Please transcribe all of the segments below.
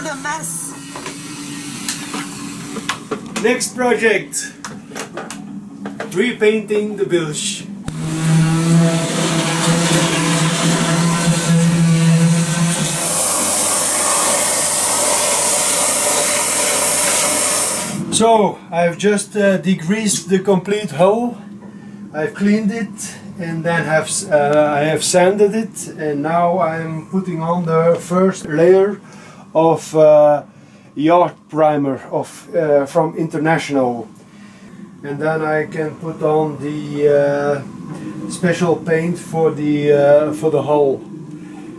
What a mess! Next project, repainting the bilge. So I've just degreased the complete hull. I've cleaned it and then I have sanded it, and now I'm putting on the first layer of yacht primer from International, and then I can put on the special paint for the hull.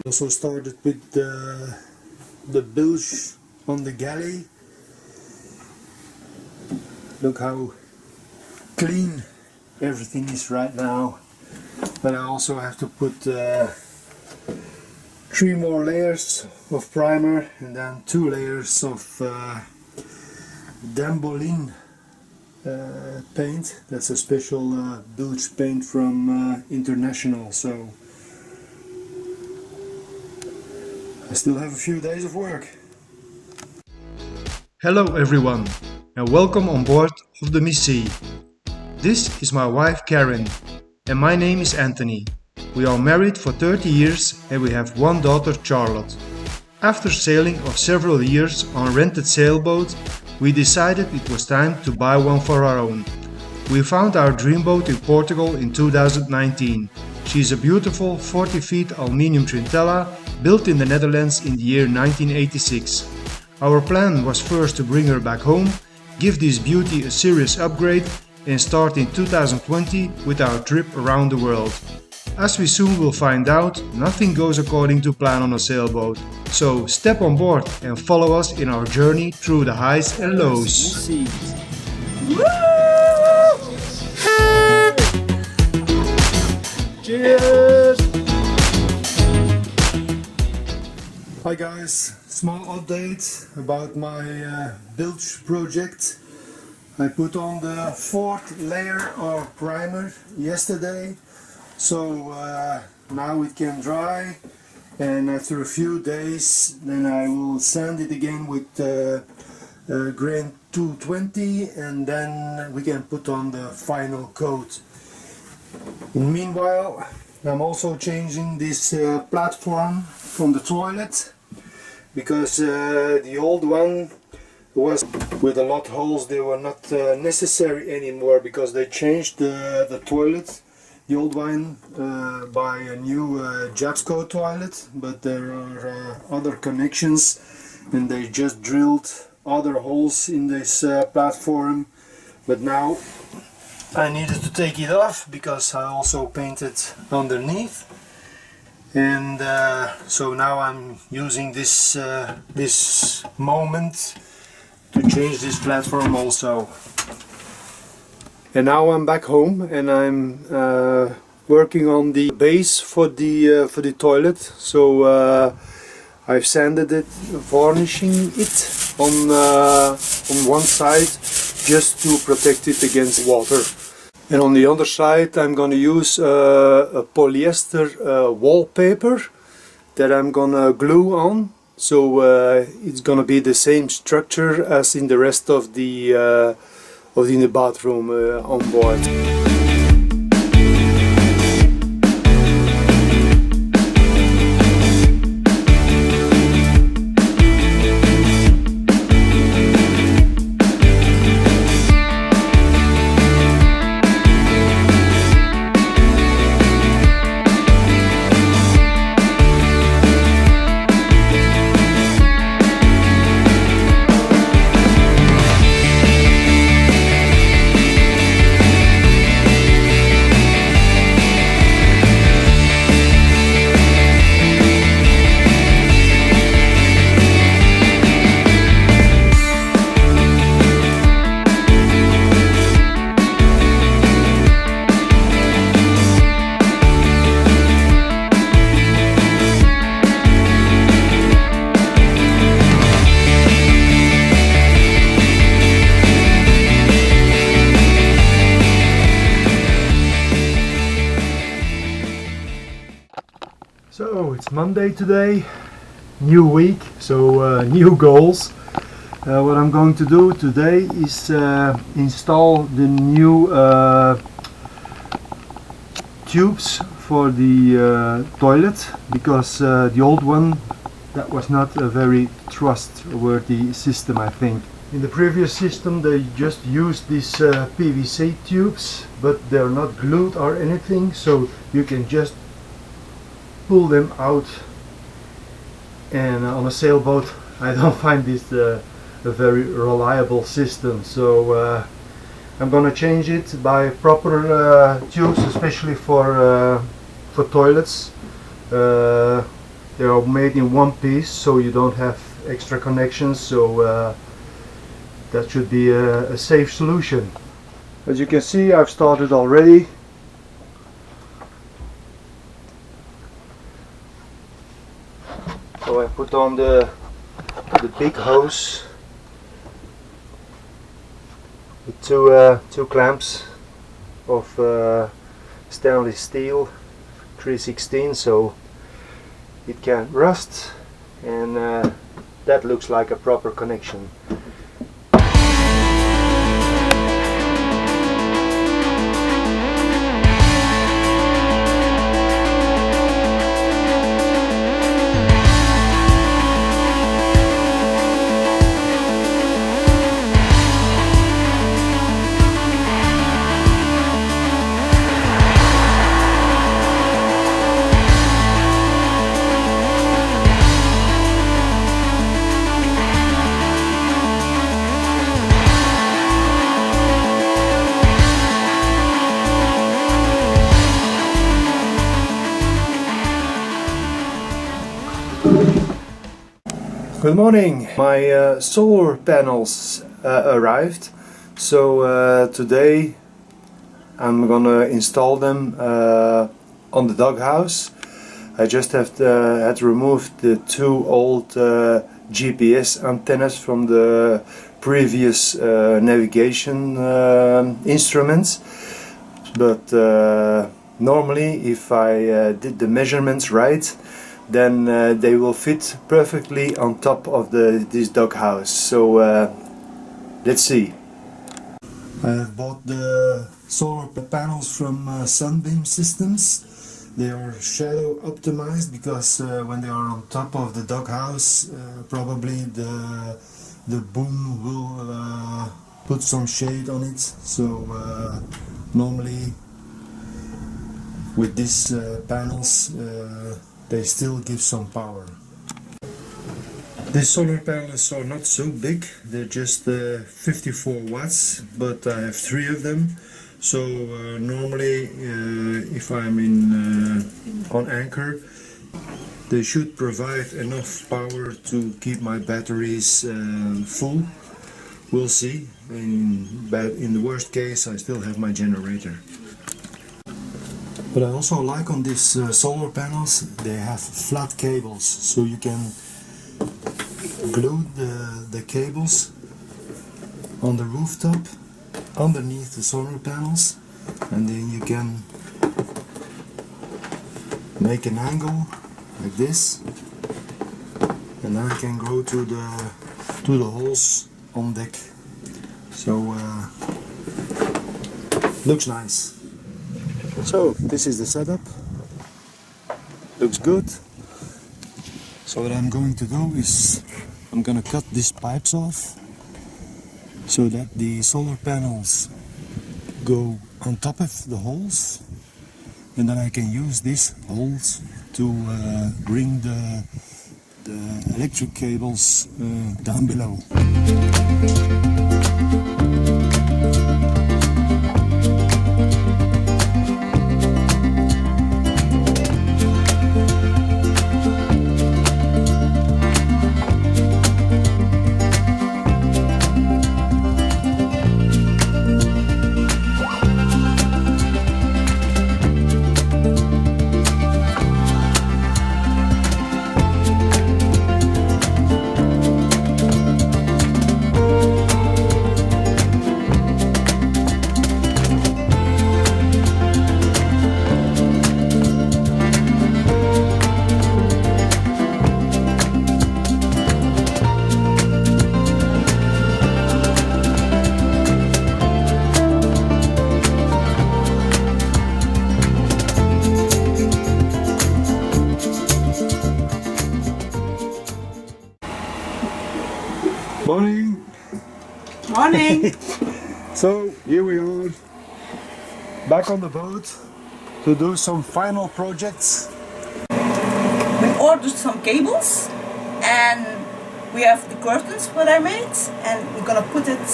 Also started with the bilge on the galley. Look how clean everything is right now. But I also have to put 3 more layers of primer and then 2 layers of Dambolin paint. That's a special bilge paint from International. So I still have a few days of work. Hello everyone, and welcome on board of the Missy. This is my wife Karen, and my name is Anthony. We are married for 30 years and we have 1 daughter, Charlotte. After sailing of several years on a rented sailboat, we decided it was time to buy one for our own. We found our dream boat in Portugal in 2019. She is a beautiful 40 feet aluminium Trintella built in the Netherlands in the year 1986. Our plan was first to bring her back home, give this beauty a serious upgrade, and start in 2020 with our trip around the world. As we soon will find out, nothing goes according to plan on a sailboat. So step on board and follow us in our journey through the highs and lows. Cheers! Hi guys, small update about my bilge project. I put on the 4th layer of primer yesterday, so now it can dry, and after a few days then I will sand it again with grain 220, and then we can put on the final coat. Meanwhile, I'm also changing this platform from the toilet, because the old one was with a lot of holes. They were not necessary anymore because they changed the toilet, the old one, by a new Jabsco toilet, but there are other connections and they just drilled other holes in this platform. But now I needed to take it off because I also painted underneath, and so now I'm using this this moment to change this platform also. And now I'm back home and I'm working on the base for the toilet. So I've sanded it, varnishing it on one side just to protect it against water. And on the other side I'm gonna use a polyester wallpaper that I'm gonna glue on. So it's gonna be the same structure as in the rest of the bathroom on board. So it's Monday today, new week, so new goals. What I'm going to do today is install the new tubes for the toilet, because the old one, that was not a very trustworthy system, I think. In the previous system they just used these PVC tubes, but they're not glued or anything, so you can just pull them out. And on a sailboat I don't find this a very reliable system, so I'm gonna change it by proper tubes, especially for toilets. They are made in one piece, so you don't have extra connections, so that should be a safe solution. As you can see, I've started already. So I put on the big hose with two clamps of stainless steel 316, so it can't rust, and that looks like a proper connection. Good morning! My solar panels arrived, so today I'm gonna install them on the doghouse. I just had to remove the two old GPS antennas from the previous navigation instruments, but normally if I did the measurements right, then they will fit perfectly on top of this doghouse. So let's see. I have bought the solar panels from Sunbeam Systems. They are shadow optimized because when they are on top of the doghouse, probably the boom will put some shade on it. So normally with these panels they still give some power. These solar panels are not so big, they're just 54 watts, but I have 3 of them. So normally if I'm on anchor, they should provide enough power to keep my batteries full. We'll see. But in the worst case I still have my generator. But I also like on these solar panels, they have flat cables, so you can glue the cables on the rooftop underneath the solar panels, and then you can make an angle like this, and then I can go to the holes on deck. So looks nice. So this is the setup, looks good. So what I'm going to do is I'm going to cut these pipes off so that the solar panels go on top of the holes, and then I can use these holes to bring the electric cables down below. Morning! Morning! So here we are, back on the boat to do some final projects. We ordered some cables and we have the curtains what I made and we're gonna put it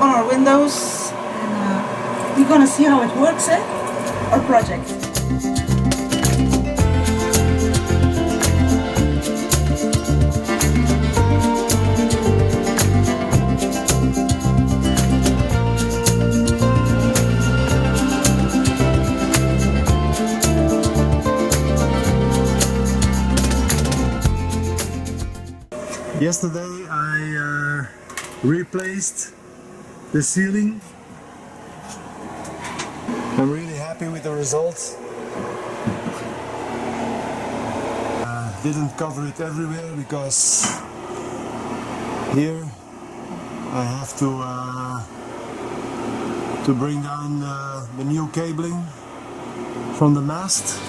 on our windows and we're gonna see how it works, our project. Yesterday I replaced the ceiling. I'm really happy with the results. Didn't cover it everywhere because here I have to bring down the new cabling from the mast.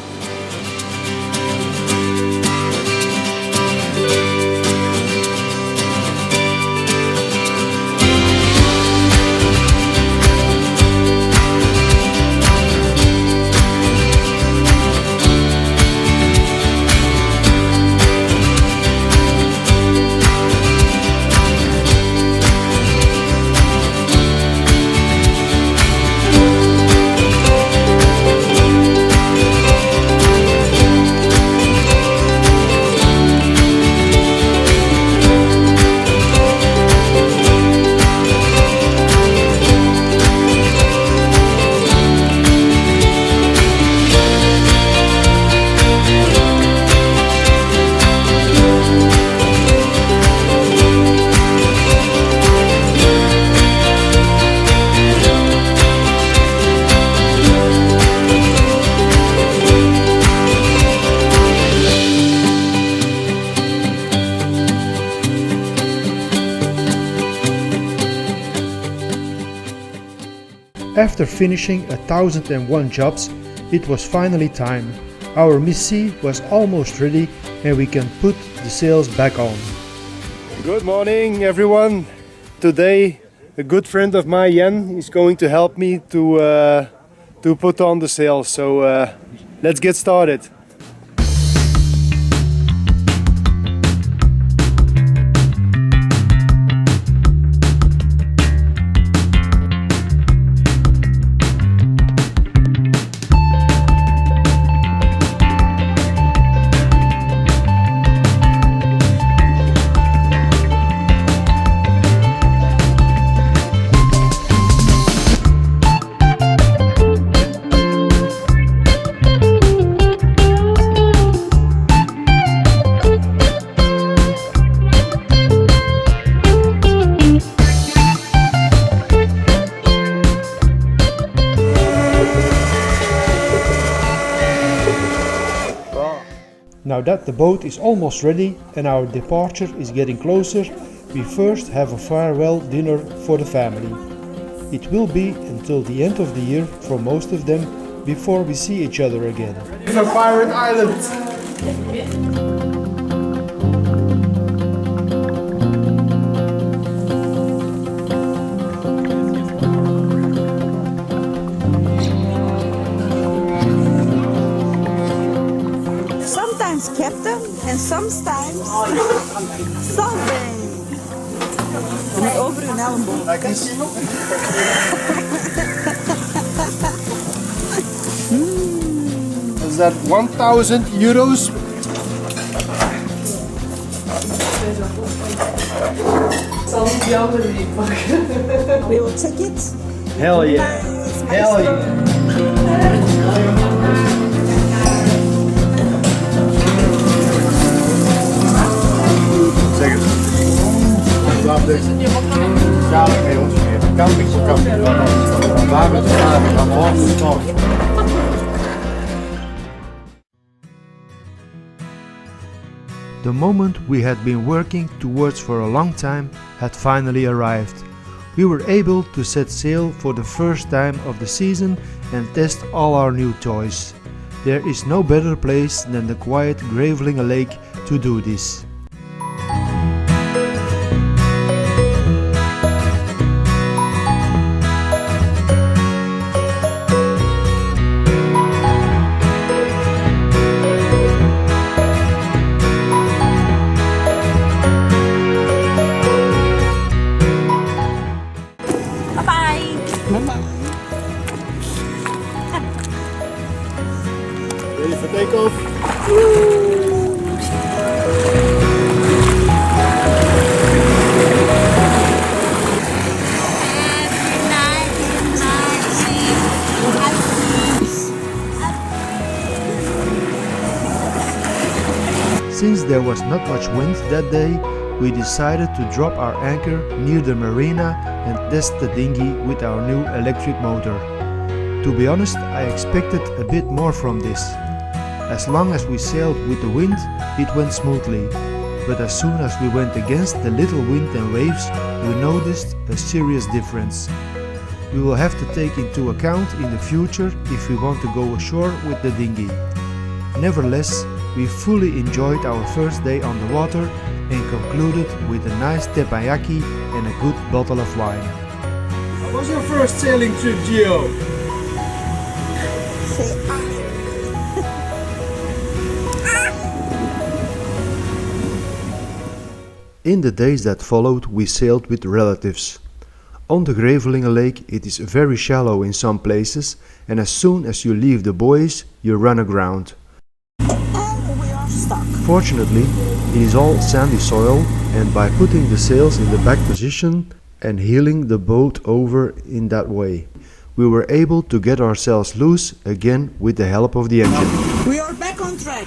After finishing 1001 jobs, it was finally time. Our Missy was almost ready and we can put the sails back on. Good morning everyone. Today a good friend of mine, Jan, is going to help me to put on the sails. So let's get started. Now that the boat is almost ready and our departure is getting closer, we first have a farewell dinner for the family. It will be until the end of the year for most of them before we see each other again. It's a pirate island! Sometimes captain and sometimes something. En over hun elleboog. Like this. Is that 1,000 euros? We will check it. Hell yeah! Hell yeah! The moment we had been working towards for a long time had finally arrived. We were able to set sail for the first time of the season and test all our new toys. There is no better place than the quiet Grevelingen lake to do this. Ready for takeoff? Since there was not much wind that day, we decided to drop our anchor near the marina and test the dinghy with our new electric motor. To be honest, I expected a bit more from this. As long as we sailed with the wind, it went smoothly. But as soon as we went against the little wind and waves, we noticed a serious difference. We will have to take into account in the future if we want to go ashore with the dinghy. Nevertheless, we fully enjoyed our first day on the water and concluded with a nice teppanyaki and a good bottle of wine. How was your first sailing trip, Gio? In the days that followed, we sailed with relatives. On the Grevelingen lake it is very shallow in some places, and as soon as you leave the buoys, you run aground. Fortunately, it is all sandy soil, and by putting the sails in the back position and heeling the boat over in that way, we were able to get ourselves loose again with the help of the engine. We are back on track.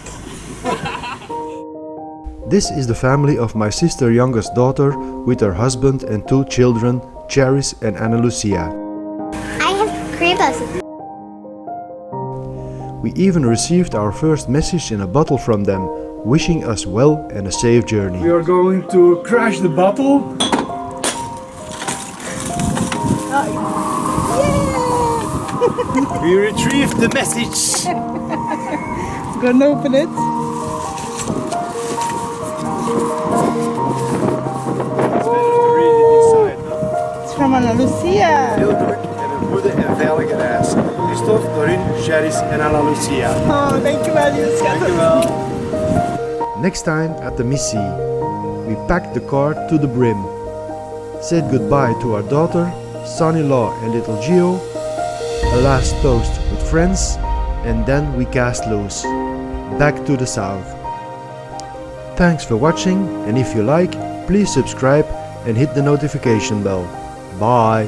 This is the family of my sister's youngest daughter with her husband and 2 children, Charis and Ana Lucia. I have cribbles. We even received our first message in a bottle from them, wishing us well and a safe journey. We are going to crash the bottle. We retrieved the message. Gonna open it. It's from Ana Lucia. Heel druk en een goede en veilige reis. Christophe, Doreen, Charis en Ana Lucia. Oh, dankjewel, je schat. Dankjewel. Next time at the Missy, we packed the car to the brim, said goodbye to our daughter, son-in-law and little Gio, a last toast with friends, and then we cast loose, back to the south. Thanks for watching, and if you like, please subscribe and hit the notification bell. Bye!